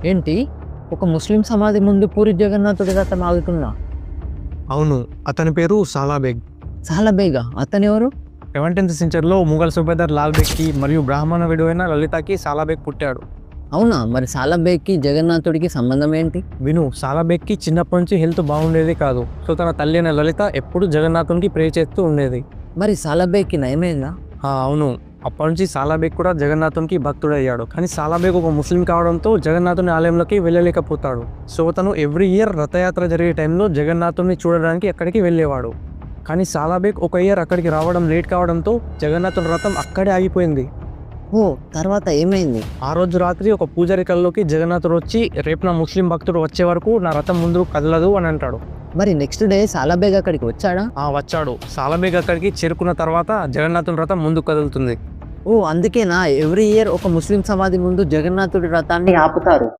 ఏంటి? ఒక ముస్లిం సమాధి ముందు పూరి జగన్నాథుడి రథం ఆగుతుందా? అవును, అతని పేరు సాలాబేగ్. చాలా బేగా అతనెవరు? 17th సెంచరీలో ముఘల్ సుబేదార్ లాల్ బేగ్కి మరియు బ్రాహ్మణ విడువైన లలితకి సాలాబేగ్ పుట్టాడు. అవునా? మరి సాలాబేగ్కి జగన్నాథుడికి సంబంధం ఏంటి? విను, సాలాబేగ్కి చిన్నప్పటి నుంచి హెల్త్ బాగుండేది కాదు. సో తన తల్లి అయిన లలిత ఎప్పుడు జగన్నాథునికి ప్రే చేస్తూ ఉండేది. మరి సాలాబేగ్కి నయమైందా? అవును, అప్పటి నుంచి సాలాబేగ్ కూడా జగన్నాథునికి భక్తుడయ్యాడు. కానీ సాలాబేగ్ ఒక ముస్లిం కావడంతో జగన్నాథుని ఆలయంలోకి వెళ్ళలేకపోతాడు. సో తను ఎవ్రీ ఇయర్ రథయాత్ర జరిగే టైంలో జగన్నాథుని చూడడానికి అక్కడికి వెళ్ళేవాడు. కానీ సాలాబేగ్ ఒక ఇయర్ అక్కడికి రావడం లేట్ కావడంతో జగన్నాథుని రథం అక్కడే ఆగిపోయింది. ఓ, తర్వాత ఏమైంది? ఆ రోజు రాత్రి ఒక పూజారి కల్లోకి జగన్నాథుడు వచ్చి, రేపు నా ముస్లిం భక్తుడు వచ్చే వరకు నా రథం ముందు కదలదు అని అంటాడు. మరి నెక్స్ట్ డే సాలాబేగ్ అక్కడికి వచ్చాడా? వచ్చాడు. సాలాబేగ్ అక్కడికి చేరుకున్న తర్వాత జగన్నాథుని రథం ముందు కదులుతుంది. ఓ, అందుకేనా ఎవ్రీ ఇయర్ ఒక ముస్లిం సమాధి ముందు జగన్నాథుడి రథాన్ని ఆపుతారు?